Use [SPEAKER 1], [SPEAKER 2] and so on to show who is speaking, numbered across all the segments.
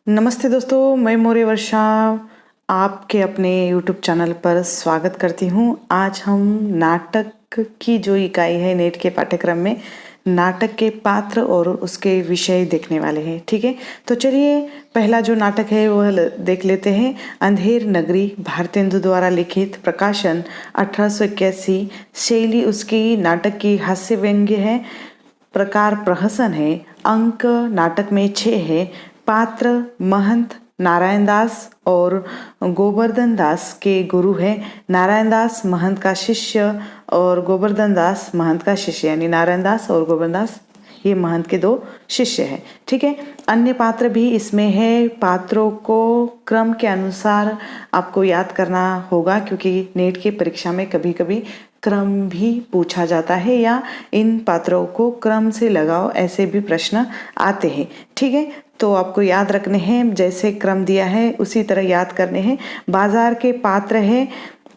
[SPEAKER 1] नमस्ते दोस्तों, मैं मौर्य वर्षा आपके अपने YouTube चैनल पर स्वागत करती हूँ। आज हम नाटक की जो इकाई है नेट के पाठ्यक्रम में नाटक के पात्र और उसके विषय देखने वाले हैं। ठीक है, तो चलिए पहला जो नाटक है वह देख लेते हैं। अंधेर नगरी भारतेंदु द्वारा लिखित, प्रकाशन 1881। शैली उसकी नाटक की हास्य व्यंग्य है, प्रकार प्रहसन है, अंक नाटक में 6 है। पात्र महंत नारायण दास और गोवर्धन दास के गुरु है। नारायण दास महंत का शिष्य और गोवर्धन दास महंत का शिष्य, यानी नारायण दास और गोवर्धन दास ये महंत के 2 शिष्य हैं। ठीक है, अन्य पात्र भी इसमें है। पात्रों को क्रम के अनुसार आपको याद करना होगा, क्योंकि नेट की परीक्षा में कभी कभी क्रम भी पूछा जाता है या इन पात्रों को क्रम से लगाओ ऐसे भी प्रश्न आते हैं। ठीक है, तो आपको याद रखने हैं, जैसे क्रम दिया है उसी तरह याद करने हैं। बाजार के पात्र है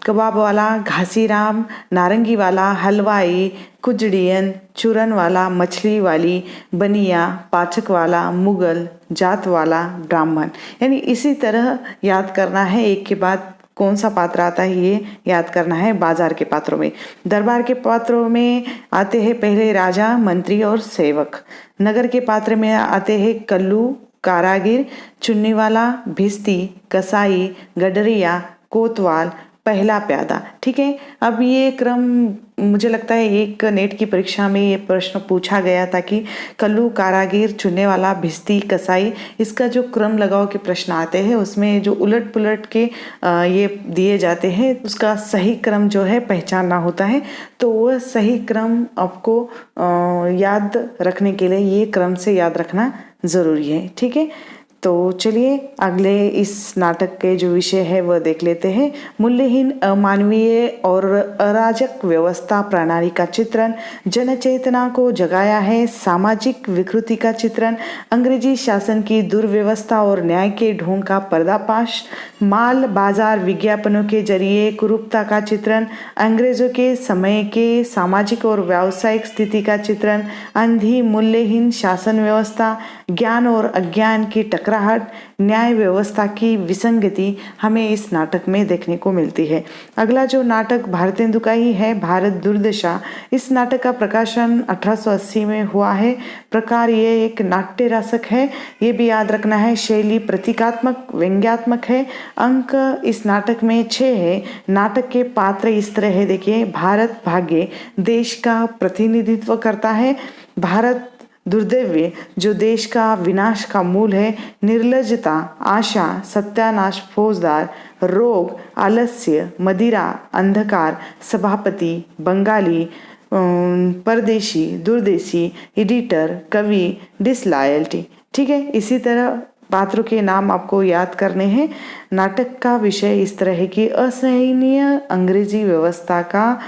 [SPEAKER 1] कबाब वाला घासीराम, नारंगी वाला हलवाई, कुजड़ियन, चूरन वाला, मछली वाली, बनिया, पाठक वाला, मुगल, जात वाला, ब्राह्मण। यानी इसी तरह याद करना है, एक के बाद कौन सा पात्र आता है ये याद करना है। बाजार के पात्रों में, दरबार के पात्रों में आते हैं पहले राजा, मंत्री और सेवक। नगर के पात्र में आते हैं कल्लू, कारागिर, चुन्नी वाला, भिस्ती, कसाई, गडरिया, कोतवाल, पहला प्यादा। ठीक है, अब ये क्रम मुझे लगता है एक नेट की परीक्षा में ये प्रश्न पूछा गया था कि कल्लू, कारागिर, चुनने वाला, भिस्ती, कसाई, इसका जो क्रम लगाओ के प्रश्न आते हैं उसमें जो उलट पुलट के ये दिए जाते हैं उसका सही क्रम जो है पहचानना होता है। तो वह सही क्रम आपको याद रखने के लिए ये क्रम से याद रखना ज़रूरी है। ठीक है, तो चलिए अगले इस नाटक के जो विषय है वह देख लेते हैं। मूल्यहीन, अमानवीय और अराजक व्यवस्था प्रणाली का चित्रण, जनचेतना को जगाया है। सामाजिक विकृति का चित्रण, अंग्रेजी शासन की दुर्व्यवस्था और न्याय के ढोंग का पर्दाफाश, माल बाजार विज्ञापनों के जरिए कुरूपता का चित्रण, अंग्रेजों के समय के सामाजिक और व्यावसायिक स्थिति का चित्रण, अंधी मूल्यहीन शासन व्यवस्था, ज्ञान और अज्ञान की टकराहट, न्याय व्यवस्था की विसंगति हमें इस नाटक में देखने को मिलती है। अगला जो नाटक भारतेंदु का ही है, भारत दुर्दशा। इस नाटक का प्रकाशन 1880 में हुआ है। प्रकार ये एक नाट्य रसक है, ये भी याद रखना है। शैली प्रतीकात्मक व्यंग्यात्मक है। अंक इस नाटक में 6 है। नाटक के पात्र इस तरह है, देखिए। भारत भाग्य देश का प्रतिनिधित्व करता है। भारत दुर्दैव्य जो देश का विनाश का मूल है। निर्लजता, आशा, सत्यानाश, फौजदार, रोग, आलस्य, मदिरा, अंधकार, सभापति, बंगाली, परदेशी, दुर्देशी, एडिटर, कवि, डिसलॉयल्टी। ठीक है, इसी तरह पात्रों के नाम आपको याद करने हैं। नाटक का विषय इस तरह है कि असहनीय अंग्रेजी व्यवस्था का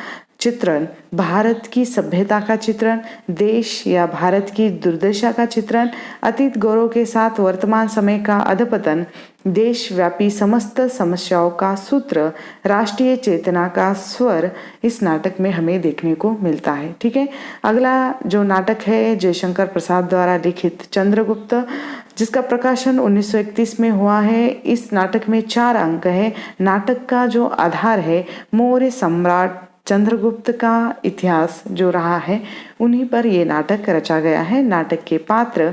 [SPEAKER 1] चित्रण, भारत की सभ्यता का चित्रण, देश या भारत की दुर्दशा का चित्रण, अतीत गौरव के साथ वर्तमान समय का अधपतन, देशव्यापी समस्त समस्याओं का सूत्र, राष्ट्रीय चेतना का स्वर इस नाटक में हमें देखने को मिलता है। ठीक है, अगला जो नाटक है जयशंकर प्रसाद द्वारा लिखित चंद्रगुप्त, जिसका प्रकाशन 1931 में हुआ है। इस नाटक में 4 अंक है। नाटक का जो आधार है मौर्य सम्राट चंद्रगुप्त का इतिहास जो रहा है उन्हीं पर ये नाटक रचा गया है। नाटक के पात्र,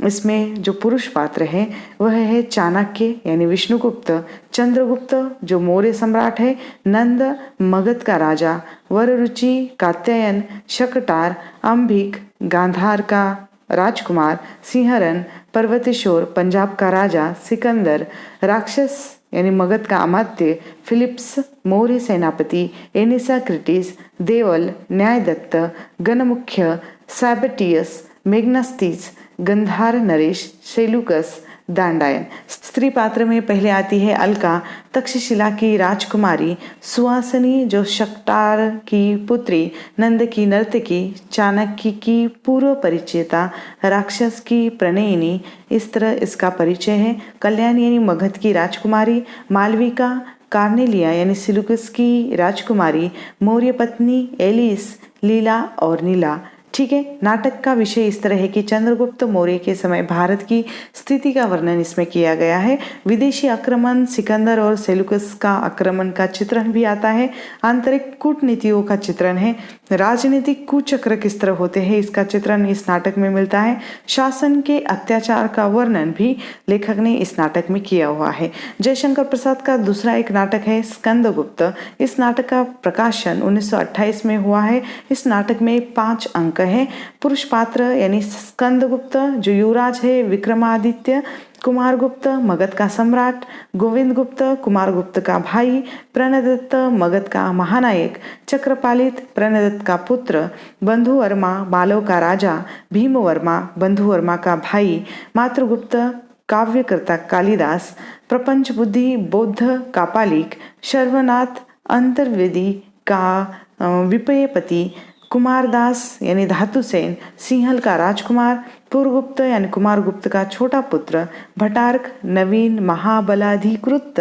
[SPEAKER 1] इसमें जो पुरुष पात्र है वह है चाणक्य यानी विष्णुगुप्त, चंद्रगुप्त जो मौर्य सम्राट है, नंद मगध का राजा, वररुचि कात्यायन, शकटार, अंबिक गांधार का राजकुमार, सिंहरन पर्वतेश्वर पंजाब का राजा, सिकंदर राक्षस यानी मगध का अमात्य, फिलिप्स मौर्य सेनापति, एनिसाक्रिटिस, देवल, न्यायदत्त, गणमुख्य, सैबटियस, मेग्नास्टिस, गंधार नरेश, सेलुकस, दांडायन। स्त्री पात्र में पहले आती है अलका, तक्षशिला की राजकुमारी, सुहासिनी जो शकटार की पुत्री, नंद की नर्तकी, चाणक्य की पूर्व परिचयता, राक्षस की प्रणयिनी। इस तरह इसका परिचय है। कल्याणी यानी मगध की राजकुमारी, मालविका, कार्नेलिया यानी सिलुकस की राजकुमारी, मौर्य पत्नी एलिस, लीला और नीला। ठीक है। नाटक का विषय इस तरह है कि चंद्रगुप्त मौर्य के समय भारत की स्थिति का वर्णन इसमें किया गया है। विदेशी आक्रमण, सिकंदर और सेल्यूकस का आक्रमण का चित्रण भी आता है। आंतरिक कूटनीतियों का चित्रण है। राजनीतिक कुचक्र किस तरह होते हैं इसका चित्रण इस नाटक में मिलता है। शासन के अत्याचार का वर्णन भी लेखक ने इस नाटक में किया हुआ है। जयशंकर प्रसाद का दूसरा एक नाटक है स्कंदगुप्त। इस नाटक का प्रकाशन 1928 में हुआ है। इस नाटक में 5 अंक है। पुरुष पात्र यानी स्कंदगुप्त जो युवराज है विक्रमादित्य, कुमारगुप्त मगध का सम्राट, गोविंद गुप्त कुमारगुप्त का भाई, प्रणदत्त मगध का महानायक, चक्रपालित प्रणदत्त का पुत्र, बंधुवर्मा बालों का राजा, भीमवर्मा बंधुवर्मा का भाई, मातृगुप्त काव्यकर्ता कालिदास, प्रपंच बुद्धि बौद्ध कापालिक, शर्वनाथ अंतर्वेदी का विपयपति, कुमारदास यानी धातुसेन सिंहल का राजकुमार, पुरगुप्त यानी कुमारगुप्त का छोटा पुत्र, भटार्क नवीन महाबलाधिकृत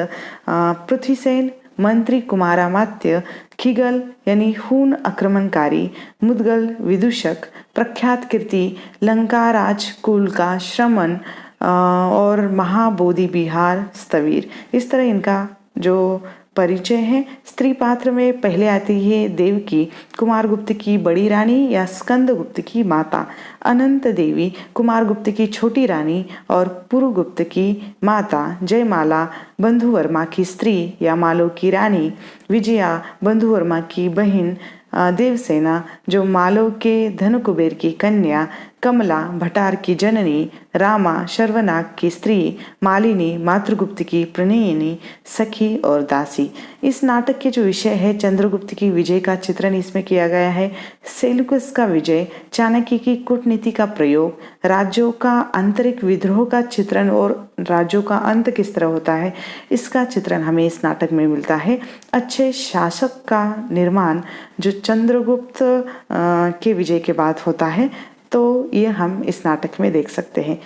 [SPEAKER 1] पृथ्वीसेन, मंत्री कुमारामात्य, खिगल यानी हून आक्रमणकारी, मुदगल विदूषक, प्रख्यात कीर्ति लंका राजकुल का श्रमण और महाबोधि बिहार स्थवीर। इस तरह इनका जो परिचय है। स्त्री पात्र में पहले आती है देवकी, कुमारगुप्त की बड़ी रानी या स्कंदगुप्त की माता, अनंत देवी कुमारगुप्त की छोटी रानी और पुरुगुप्त की माता, जयमाला बंधुवर्मा की स्त्री या मालो की रानी, विजया बंधुवर्मा की बहन, देवसेना जो मालो के धनुकुबेर की कन्या, कमला भटार की जननी, रामा शर्वनाग की स्त्री, मालिनी मातृगुप्त की प्रणयिनी, सखी और दासी। इस नाटक के जो विषय है चंद्रगुप्त की विजय का चित्रण इसमें किया गया है। सेल्यूकस का विजय, चाणक्य की कूटनीति का प्रयोग, राज्यों का आंतरिक विद्रोह का चित्रण और राज्यों का अंत किस तरह होता है इसका चित्रण हमें इस नाटक में मिलता है। अच्छे शासक का निर्माण जो चंद्रगुप्त के विजय के बाद होता है तो ये हम इस नाटक में देख सकते हैं।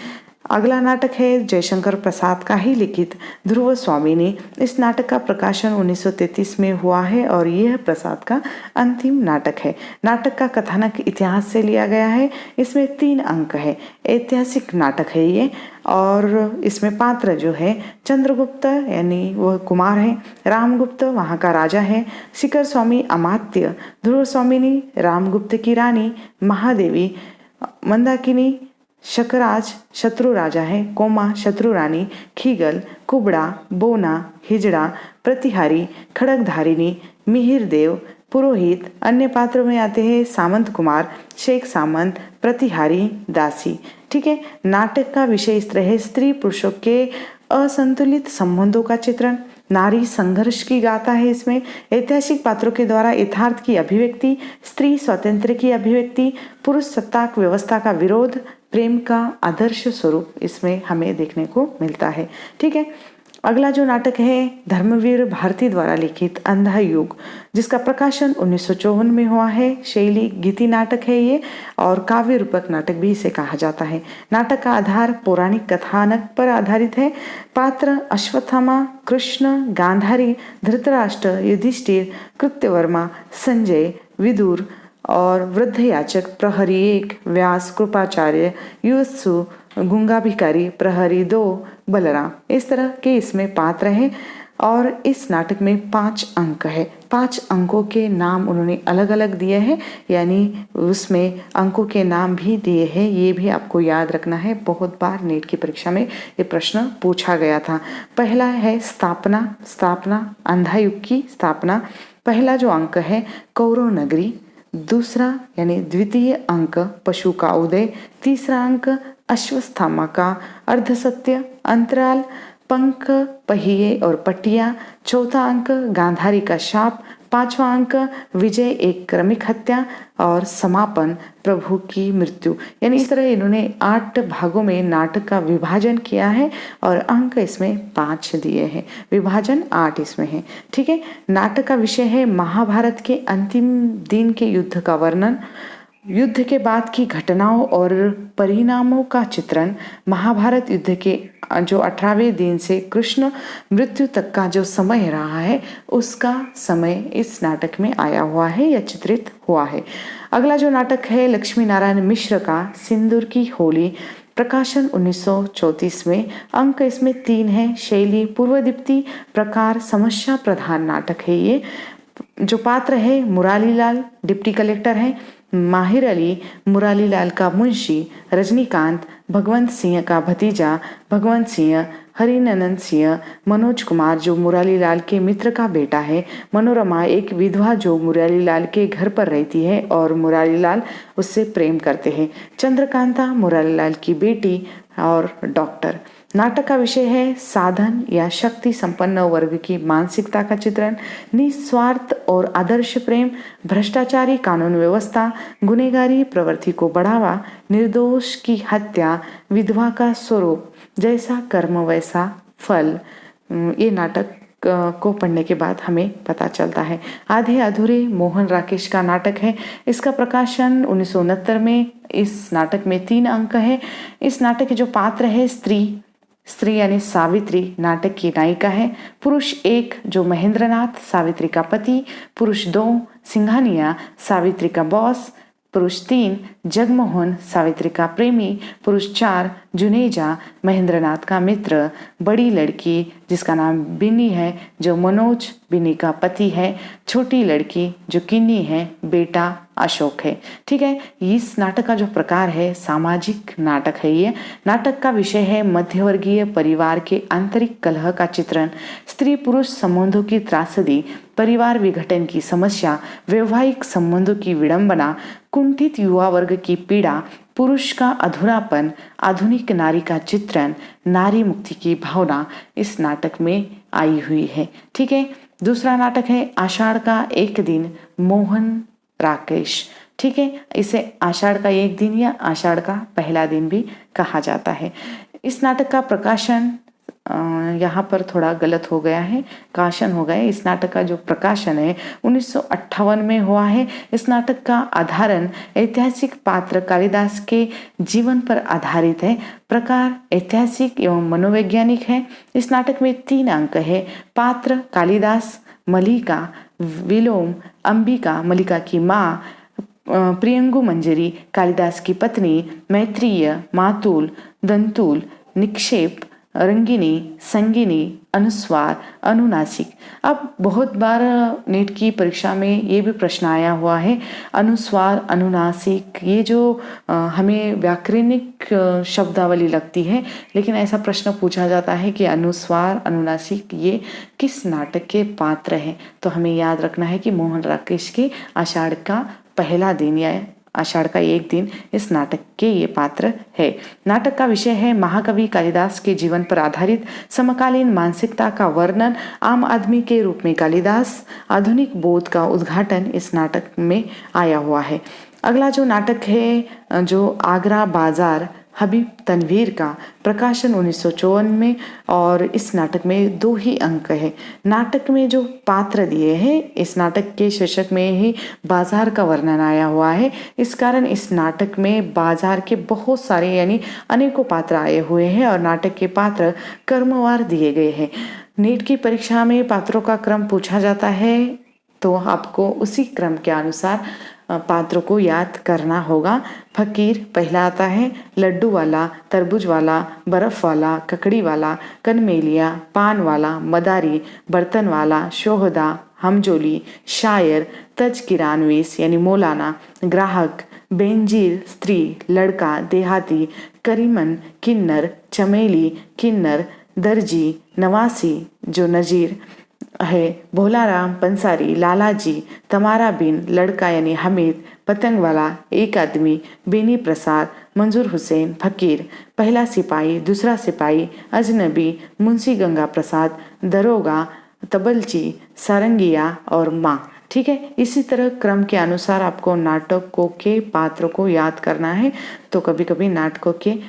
[SPEAKER 1] अगला नाटक है जयशंकर प्रसाद का ही लिखित ध्रुव स्वामिनी। इस नाटक का प्रकाशन 1933 में हुआ है और यह प्रसाद का अंतिम नाटक है। नाटक का कथानक इतिहास से लिया गया है। इसमें 3 अंक है। ऐतिहासिक नाटक है ये और इसमें पात्र जो है चंद्रगुप्त यानी वह कुमार है, रामगुप्त वहाँ का राजा है, शिखर स्वामी अमात्य, ध्रुव स्वामिनी रामगुप्त की रानी, महादेवी मंदाकिनी शकराज शत्रु राजा है, कोमा शत्रु रानी, खीगल कुबड़ा बोना हिजड़ा प्रतिहारी खड़गधारिणी मिहिर देव पुरोहित। अन्य पात्रों में आते हैं सामंत कुमार, शेख सामंत, प्रतिहारी, दासी। ठीक है। नाटक का विषय इस तरह है स्त्री पुरुषों के असंतुलित संबंधों का चित्रण, नारी संघर्ष की गाथा है। इसमें ऐतिहासिक पात्रों के द्वारा यथार्थ की अभिव्यक्ति, स्त्री स्वातंत्र्य की अभिव्यक्ति, पुरुष सत्ताक व्यवस्था का विरोध, प्रेम का आदर्श स्वरूप इसमें हमें देखने को मिलता है। ठीक है। अगला जो नाटक है धर्मवीर भारती द्वारा लिखित अंधा युग, जिसका प्रकाशन 1954 में हुआ है। शैली गीति नाटक है ये और काव्य रूपक नाटक भी इसे कहा जाता है। नाटक का आधार पौराणिक कथानक पर आधारित है। पात्र अश्वत्थामा, कृष्ण, गांधारी, धृतराष्ट्र, युधिष्ठिर, कृत्यवर्मा, संजय, विदुर और वृद्ध याचक, प्रहरी 1 व्यास, कृपाचार्य, युत्सु, गुंगा भिकारी, प्रहरी 2 बलराम। इस तरह के इसमें पात्र हैं और इस नाटक में 5 अंक है। 5 अंकों के नाम उन्होंने अलग अलग दिए हैं, यानी उसमें अंकों के नाम भी दिए हैं। ये भी आपको याद रखना है, बहुत बार नीट की परीक्षा में ये प्रश्न पूछा गया था। पहला है स्थापना अंधा युग की स्थापना। पहला जो अंक है कौरव नगरी। दूसरा यानी द्वितीय अंक पशु का उदय। तीसरा अंक अश्वस्थामा का अर्धसत्य अंतराल, पंख पहिए और पट्टियां। चौथा अंक गांधारी का शाप। 5वां अंक विजय एक क्रमिक हत्या और समापन प्रभु की मृत्यु। यानी इस तरह इन्होंने 8 भागों में नाटक का विभाजन किया है और अंक इसमें 5 दिए हैं। विभाजन 8 इसमें है। ठीक है। नाटक का विषय है महाभारत के अंतिम दिन के युद्ध का वर्णन। युद्ध के बाद की घटनाओं और परिणामों का चित्रण, महाभारत युद्ध के जो 18वें दिन से कृष्ण मृत्यु तक का जो समय रहा है उसका समय इस नाटक में आया हुआ है या चित्रित हुआ है। अगला जो नाटक है लक्ष्मी नारायण मिश्र का सिंदूर की होली, प्रकाशन 1934 में। अंक इसमें 3 है। शैली पूर्वदीप्ति, प्रकार समस्या प्रधान नाटक है ये। जो पात्र है मुरारी लाल डिप्टी कलेक्टर है, माहिर अली मुरारी लाल का मुंशी, रजनीकांत भगवंत सिंह का भतीजा भगवंत सिंह, हरिनंदन सिंह, मनोज कुमार जो मुरारी लाल के मित्र का बेटा है, मनोरमा एक विधवा जो मुरारी लाल के घर पर रहती है और मुरारी लाल उससे प्रेम करते हैं, चंद्रकांता मुरारी लाल की बेटी और डॉक्टर। नाटक का विषय है साधन या शक्ति संपन्न वर्ग की मानसिकता का चित्रण, निस्वार्थ और आदर्श प्रेम, भ्रष्टाचारी कानून व्यवस्था, गुनहगारी प्रवृत्ति को बढ़ावा, निर्दोष की हत्या, विधवा का स्वरूप, जैसा कर्म वैसा फल। ये नाटक को पढ़ने के बाद हमें पता चलता है। आधे अधूरे मोहन राकेश का नाटक है। इसका प्रकाशन 1969 में। इस नाटक में 3 अंक है। इस नाटक के जो पात्र है स्त्री यानी सावित्री नाटक की नायिका है। पुरुष 1 जो महेंद्रनाथ सावित्री का पति, पुरुष 2 सिंघानिया सावित्री का बॉस, पुरुष 3 जगमोहन सावित्री का प्रेमी, पुरुष 4 जुनेजा महेंद्रनाथ का मित्र, बड़ी लड़की जिसका नाम बिन्नी है जो मनोज बिन्नी का पति है, छोटी लड़की जो किन्नी है बेटा अशोक है। ठीक है, इस नाटक का जो प्रकार है सामाजिक नाटक है। ये नाटक का विषय है मध्यवर्गीय परिवार के आंतरिक कलह का चित्रण, स्त्री पुरुष संबंधों की त्रासदी, परिवार विघटन की समस्या, वैवाहिक संबंधों की विडंबना, कुंठित युवा वर्ग की पीड़ा, पुरुष का अधूरापन, आधुनिक नारी का चित्रण, नारी मुक्ति की भावना इस नाटक में आई हुई है। ठीक है, दूसरा नाटक है आषाढ़ का एक दिन मोहन राकेश। ठीक है, इसे आषाढ़ का एक दिन या आषाढ़ का पहला दिन भी कहा जाता है। इस नाटक का प्रकाशन यहाँ पर थोड़ा गलत हो गया है, काशन हो गया। इस नाटक का जो प्रकाशन है 1958 में हुआ है। इस नाटक का आधारण ऐतिहासिक पात्र कालिदास के जीवन पर आधारित है। प्रकार ऐतिहासिक एवं मनोवैज्ञानिक है। इस नाटक में 3 अंक है। पात्र कालिदास, मल्लिका विलोम, अंबिका मल्लिका की माँ, प्रियंगु मंजरी कालिदास की पत्नी, मैत्रेय, मातुल, दंतुल, निक्षेप, रंगिनी, संगिनी, अनुस्वार, अनुनासिक। अब बहुत बार नीट की परीक्षा में ये भी प्रश्न आया हुआ है, अनुस्वार अनुनासिक, ये जो हमें व्याकरणिक शब्दावली लगती है, लेकिन ऐसा प्रश्न पूछा जाता है कि अनुस्वार अनुनासिक ये किस नाटक के पात्र हैं। तो हमें याद रखना है कि मोहन राकेश के आषाढ़ का पहला दिन या आषाढ़ का एक दिन इस नाटक के ये पात्र है। नाटक का विषय है महाकवि कालिदास के जीवन पर आधारित समकालीन मानसिकता का वर्णन, आम आदमी के रूप में कालिदास, आधुनिक बोध का उद्घाटन इस नाटक में आया हुआ है। अगला जो नाटक है जो आगरा बाजार हबीब तनवीर का, प्रकाशन 1954 में, और इस नाटक में 2 ही अंक है। नाटक में जो पात्र दिए हैं, इस नाटक के शीर्षक में ही बाजार का वर्णन आया हुआ है। इस कारण इस नाटक में बाजार के बहुत सारे यानी अनेकों पात्र आए हुए हैं और नाटक के पात्र क्रमवार दिए गए हैं। नीट की परीक्षा में पात्रों का क्रम पूछा जाता है तो आपको उसी क्रम के अनुसार पात्रों को याद करना होगा। फकीर पहला आता है, लड्डू वाला, तरबूज वाला, बर्फ वाला, ककड़ी वाला, कनमेलिया, पान वाला, मदारी, बर्तन वाला, शोहदा, हमजोली, शायर, तज किरानवीस यानी मौलाना, ग्राहक, बेंजीर स्त्री, लड़का, देहाती, करीमन किन्नर, चमेली किन्नर, दर्जी, नवासी जो नजीर है, भोलाराम पंसारी, लालाजी, तमारा बिन, लड़का यानी हमीद, पतंग वाला, एक आदमी, बेनी प्रसाद, मंजूर हुसैन, फकीर, पहला सिपाही, दूसरा सिपाही, अजनबी, मुंशी गंगा प्रसाद, दरोगा, तबलची, सारंगिया और माँ। ठीक है, इसी तरह क्रम के अनुसार आपको नाटकों के पात्रों को याद करना है। तो कभी कभी नाटकों के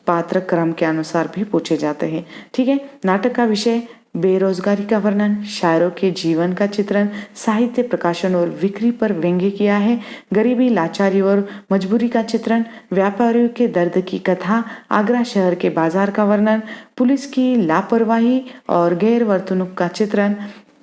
[SPEAKER 1] पात्र क्रम के अनुसार भी पूछे जाते हैं। ठीक है, नाटक का विषय बेरोजगारी का वर्णन, शायरों के जीवन का चित्रण, साहित्य प्रकाशन और बिक्री पर व्यंग्य किया है। गरीबी, लाचारी और मजबूरी का चित्रण, व्यापारियों के दर्द की कथा, आगरा शहर के बाजार का वर्णन, पुलिस की लापरवाही और गैर वर्तणूक का चित्रण,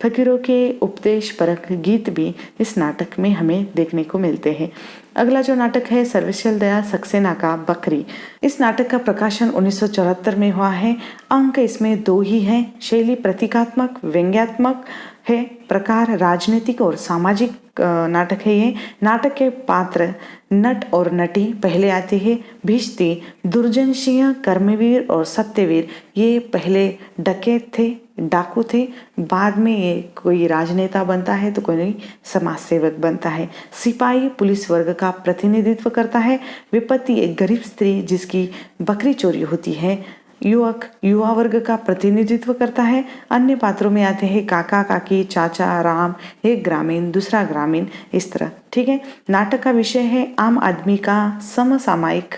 [SPEAKER 1] फकीरों के उपदेश परक गीत भी इस नाटक में हमें देखने को मिलते हैं। अगला जो नाटक है सर्वशील दया सक्सेना का बकरी। इस नाटक का प्रकाशन 1974 में हुआ है। अंक इसमें 2 ही हैं। शैली प्रतीकात्मक व्यंग्यात्मक है। प्रकार राजनीतिक और सामाजिक नाटक है। ये नाटक के पात्र नट और नटी पहले आते हैं। भिष्टी, दुर्जन सिंह, कर्मवीर और सत्यवीर ये पहले डकैत थे, डाकू थे। बाद में ये कोई राजनेता बनता है तो कोई समाज सेवक बनता है। सिपाही पुलिस वर्ग का प्रतिनिधित्व करता है। विपत्ति एक गरीब स्त्री जिसकी बकरी चोरी होती है। युवक युवा वर्ग का प्रतिनिधित्व करता है। अन्य पात्रों में आते हैं काका काकी, चाचा, राम, एक ग्रामीण दूसरा ग्रामीण, इस तरह। ठीक है। नाटक का विषय है आम आदमी का समसामयिक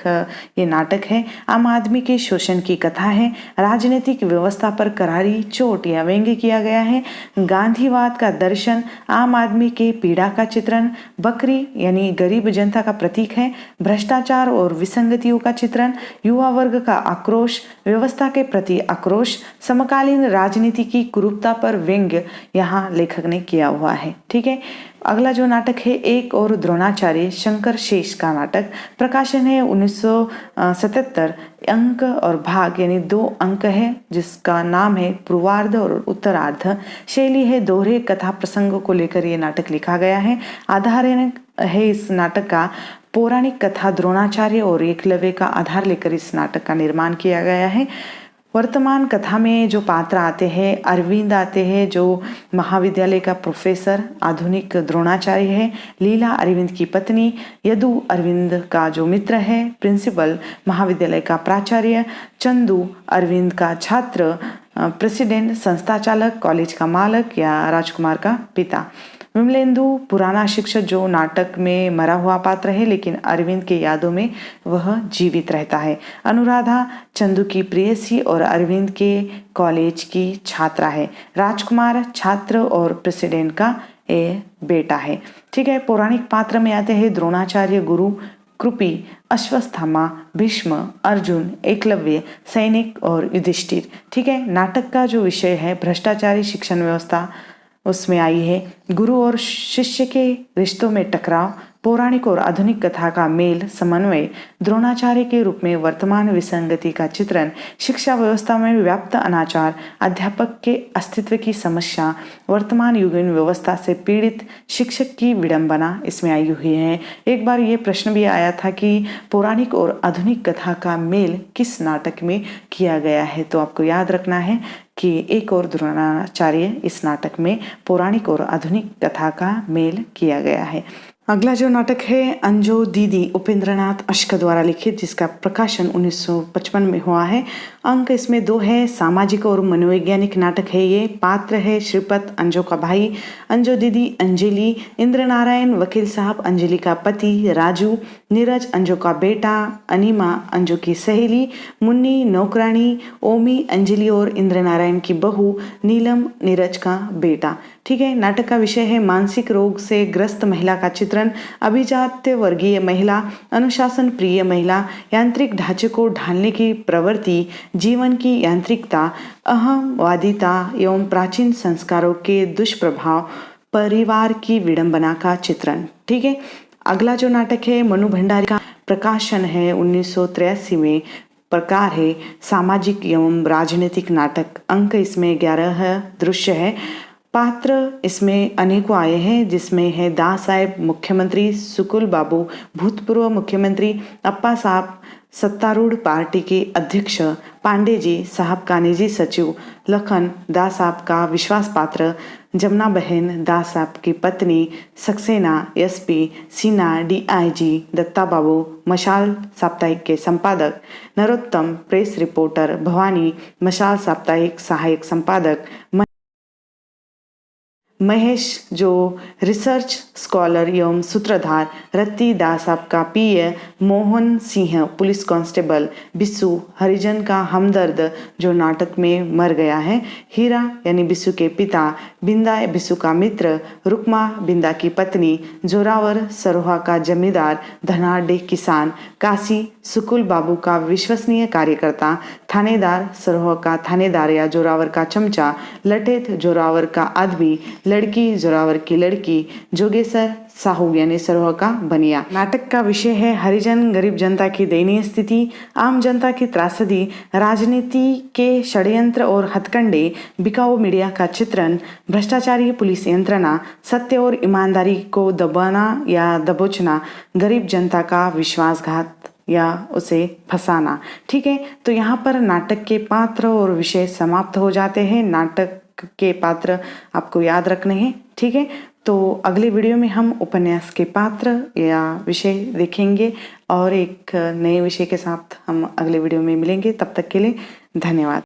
[SPEAKER 1] ये नाटक है। आम आदमी के शोषण की कथा है। राजनीतिक व्यवस्था पर करारी चोट या व्यंग्य किया गया है। गांधीवाद का दर्शन, आम आदमी के पीड़ा का चित्रण, बकरी यानी गरीब जनता का प्रतीक है। भ्रष्टाचार और विसंगतियों का चित्रण, युवा वर्ग का आक्रोश, व्यवस्था के प्रति आक्रोश, समकालीन राजनीति की कुरूपता पर व्यंग्य यहाँ लेखक ने किया हुआ है। ठीक है। अगला जो नाटक है एक और द्रोणाचार्य शंकर शेष का नाटक। प्रकाशन है 1977। अंक और भाग यानी 2 अंक है जिसका नाम है पूर्वार्ध और उत्तरार्ध। शैली है दोहरे कथा प्रसंगों को लेकर ये नाटक लिखा गया है। आधार है इस नाटक का पौराणिक कथा द्रोणाचार्य और एकलव्य का आधार लेकर इस नाटक का निर्माण किया गया है। वर्तमान कथा में जो पात्र आते हैं, अरविंद आते हैं जो महाविद्यालय का प्रोफेसर आधुनिक द्रोणाचार्य है, लीला अरविंद की पत्नी, यदु अरविंद का जो मित्र है, प्रिंसिपल महाविद्यालय का प्राचार्य, चंदू अरविंद का छात्र, प्रेसिडेंट संस्था चालक, कॉलेज का मालक या राजकुमार का पिता। विमलेंदु पुराना शिक्षक जो नाटक में मरा हुआ पात्र है लेकिन अरविंद के यादों में वह जीवित रहता है। अनुराधा चंदू की प्रेयसी और अरविंद के कॉलेज की छात्रा है। राजकुमार छात्र और प्रेसिडेंट का बेटा है। ठीक है। पौराणिक पात्र में आते हैं द्रोणाचार्य गुरु, कृपी, अश्वत्थामा, भीष्म, अर्जुन, एकलव्य, सैनिक और युधिष्ठिर। ठीक है। नाटक का जो विषय है भ्रष्टाचारी शिक्षण व्यवस्था उसमें आई है। गुरु और शिष्य के रिश्तों में टकराव, पौराणिक और आधुनिक कथा का मेल समन्वय, द्रोणाचार्य के रूप में वर्तमान विसंगति का चित्रण, शिक्षा व्यवस्था में व्याप्त अनाचार, अध्यापक के अस्तित्व की समस्या, वर्तमान युगीन व्यवस्था से पीड़ित शिक्षक की विडंबना इसमें आई हुई है। एक बार ये प्रश्न भी आया था कि पौराणिक और आधुनिक कथा का मेल किस नाटक में किया गया है, तो आपको याद रखना है कि एक और द्रोणाचार्य इस नाटक में पौराणिक और आधुनिक कथा का मेल किया गया है। अगला जो नाटक है अंजो दीदी उपेंद्रनाथ अश्क द्वारा लिखित, जिसका प्रकाशन 1955 में हुआ है। अंक इसमें 2 है। सामाजिक और मनोवैज्ञानिक नाटक है ये। पात्र है श्रीपत अंजो का भाई, अंजो दीदी अंजलि, इंद्र नारायण वकील साहब अंजलि का पति, राजू नीरज अंजो का बेटा, अनिमा अंजो की सहेली, मुन्नी नौकरानी, ओमी अंजलि और इंद्र नारायण की बहू, नीलम नीरज का बेटा। ठीक है। नाटक का विषय है मानसिक रोग से ग्रस्त महिला का चित्रण, अभिजात्य वर्गीय महिला, अनुशासन प्रिय महिला, यांत्रिक ढांचे को ढालने की प्रवृत्ति, जीवन की यांत्रिकता, अहमवादिता एवं प्राचीन संस्कारों के दुष्प्रभाव, परिवार की विडंबना का चित्रण। ठीक है। अगला जो नाटक है मनु भंडारी का प्रकाशन है 1983 में। प्रकार है सामाजिक एवं राजनीतिक नाटक। अंक इसमें 11 दृश्य है। पात्र इसमें अनेकों आए हैं जिसमें है दा साहेब मुख्यमंत्री, सुकुल बाबू भूतपूर्व मुख्यमंत्री, अप्पा साहब सत्तारूढ़ पार्टी के अध्यक्ष, पांडे जी साहब का निजी सचिव, लखन दा साहब का विश्वास पात्र, जमुना बहन दा साहब की पत्नी, सक्सेना एसपी, सीना डीआईजी, दत्ता बाबू मशाल साप्ताहिक के संपादक, नरोत्तम प्रेस रिपोर्टर, भवानी मशाल साप्ताहिक सहायक संपादक, महेश जो रिसर्च स्कॉलर एवं सूत्रधार, रत्ती दास आपका पीए, मोहन सिंह पुलिस कांस्टेबल, बिस्सू हरिजन का हमदर्द जो नाटक में मर गया है, हीरा यानी बिस्सू के पिता, बिंदा बिस्सू का मित्र, रुकमा बिंदा की पत्नी, जोरावर सरोहा का जमींदार, धनाढ़ किसान, काशी सुकुल बाबू का विश्वसनीय कार्यकर्ता, थानेदार सरोहा का थानेदार या जोरावर का चमचा, लठेत जोरावर का आदमी, लड़की जोरावर की लड़की, जोगेसर साहू यानी सरोहा का बनिया। नाटक का विषय है हरिजन गरीब जनता की दयनीय स्थिति, आम जनता की त्रासदी, राजनीति के षड्यंत्र और हथकंडे, बिकाऊ मीडिया का चित्रण, भ्रष्टाचारी पुलिस यंत्रणा, सत्य और ईमानदारी को दबाना या दबोचना, गरीब जनता का विश्वासघात या उसे फंसाना। ठीक है, तो यहाँ पर नाटक के पात्र और विषय समाप्त हो जाते हैं। नाटक के पात्र आपको याद रखने हैं। ठीक है, तो अगले वीडियो में हम उपन्यास के पात्र या विषय देखेंगे और एक नए विषय के साथ हम अगले वीडियो में मिलेंगे। तब तक के लिए धन्यवाद।